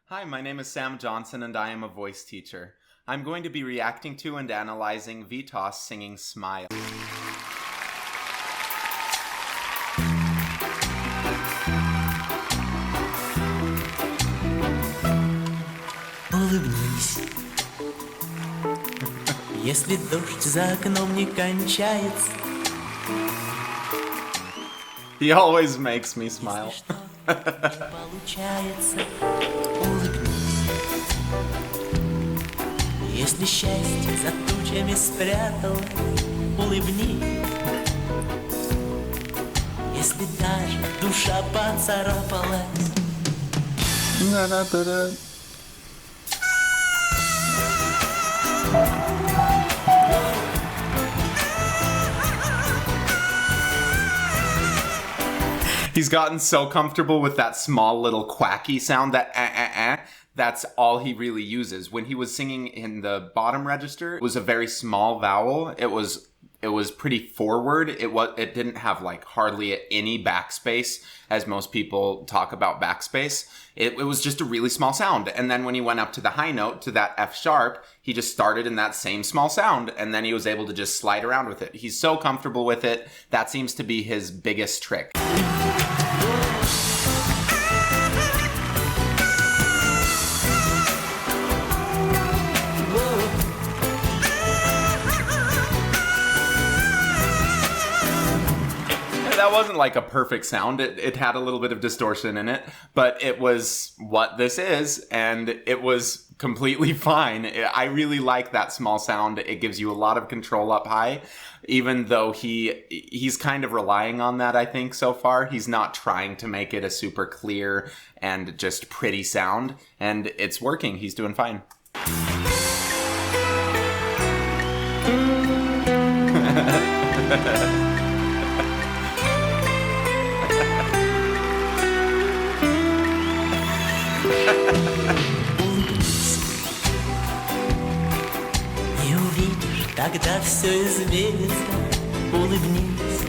Hi, my name is Sam Johnson and I am a voice teacher. I'm going to be reacting to and analyzing Vitas singing Smile. Улыбнись, если дождь за окном не кончается. He always makes me smile. Не получается, улыбнись. Если счастье за тучами спряталось, улыбнись. Если даже душа поцарапалась. He's gotten so comfortable with that small little quacky sound, that that's all he really uses. When he was singing in the bottom register, it was a very small vowel. It was pretty forward. It didn't have like hardly any backspace, as most people talk about backspace. It was just a really small sound. And then when he went up to the high note, to that F sharp, he just started in that same small sound, and then he was able to just slide around with it. He's so comfortable with it. That seems to be his biggest trick. That wasn't like a perfect sound. It had a little bit of distortion in it, but it was what this is, and it was completely fine. I really like that small sound. It gives you a lot of control up high, even though he's kind of relying on that, I think, so far. He's not trying to make it a super clear and just pretty sound, and it's working. He's doing fine. Улыбнись, и увидишь, тогда все изменится. Улыбнись,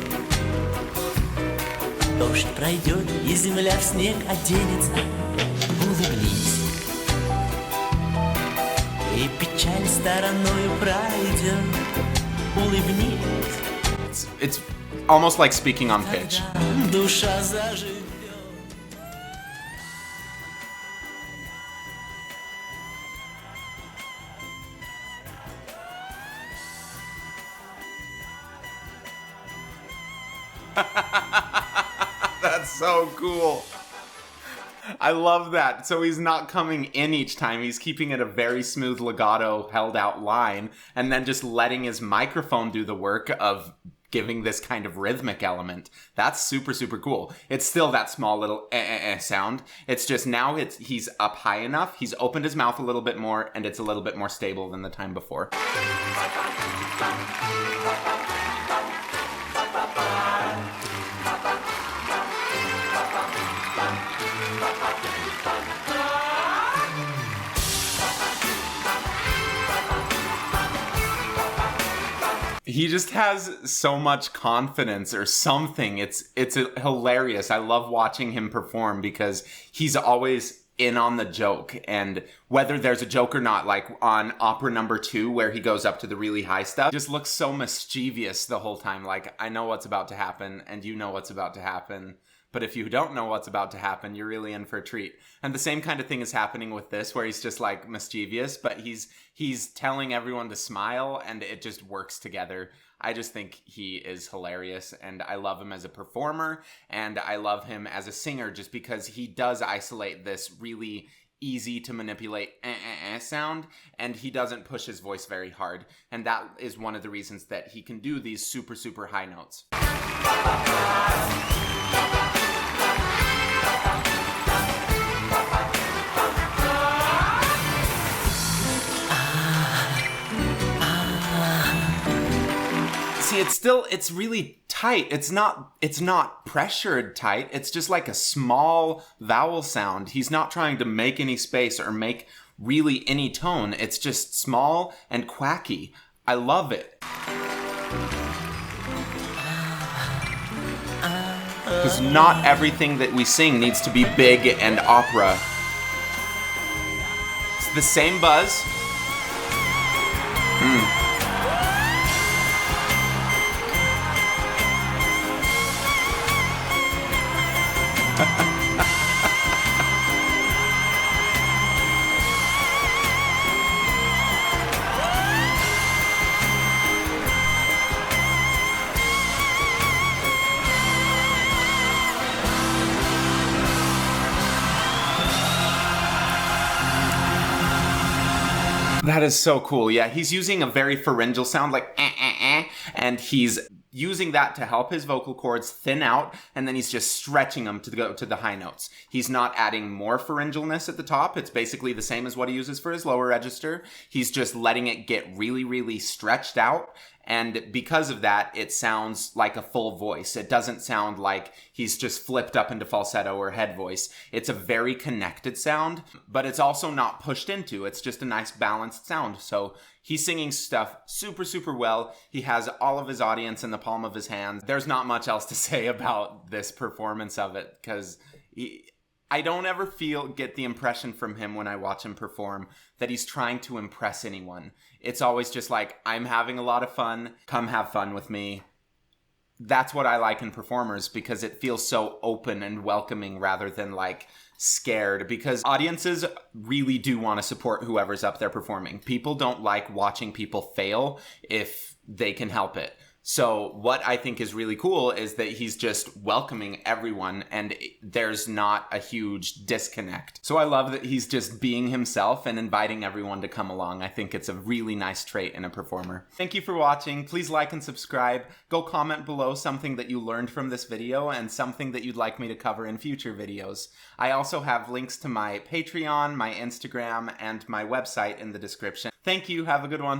дождь пройдет, и земля в снег оденется. Улыбнись, и печаль стороною пройдет. Улыбнись, It's almost like speaking on pitch. тогда душа заживет. That's so cool. I love that. So he's not coming in each time. He's keeping it a very smooth legato held out line and then just letting his microphone do the work of giving this kind of rhythmic element. That's super, super cool. It's still that small little sound. It's just now he's up high enough. He's opened his mouth a little bit more and it's a little bit more stable than the time before. He just has so much confidence or something. It's hilarious. I love watching him perform because he's always in on the joke. And whether there's a joke or not, like on opera number 2, where he goes up to the really high stuff, just looks so mischievous the whole time. Like, I know what's about to happen and you know what's about to happen. But if you don't know what's about to happen, you're really in for a treat. And the same kind of thing is happening with this, where he's just like mischievous, but he's telling everyone to smile and it just works together. I just think he is hilarious, and I love him as a performer, and I love him as a singer just because he does isolate this really easy to manipulate sound, and he doesn't push his voice very hard. And that is one of the reasons that he can do these super, super high notes. See, it's really tight. It's not pressured tight. It's just like a small vowel sound. He's not trying to make any space or make really any tone. It's just small and quacky. I love it. Because not everything that we sing needs to be big and opera. the same buzz. That is so cool. Yeah, he's using a very pharyngeal sound like and he's using that to help his vocal cords thin out, and then he's just stretching them to go to the high notes. He's not adding more pharyngealness at the top. It's basically the same as what he uses for his lower register. He's just letting it get really, really stretched out. And because of that, it sounds like a full voice. It doesn't sound like he's just flipped up into falsetto or head voice. It's a very connected sound, but it's also not pushed into. It's just a nice balanced sound. So he's singing stuff super, super well. He has all of his audience in the palm of his hands. There's not much else to say about this performance of it, because I don't ever get the impression from him when I watch him perform that he's trying to impress anyone. It's always just like, I'm having a lot of fun. Come have fun with me. That's what I like in performers, because it feels so open and welcoming rather than like scared, because audiences really do want to support whoever's up there performing. People don't like watching people fail if they can help it. So what I think is really cool is that he's just welcoming everyone, and there's not a huge disconnect. So I love that he's just being himself and inviting everyone to come along. I think it's a really nice trait in a performer. Thank you for watching. Please like and subscribe. Go comment below something that you learned from this video and something that you'd like me to cover in future videos. I also have links to my Patreon, my Instagram, and my website in the description. Thank you. Have a good one.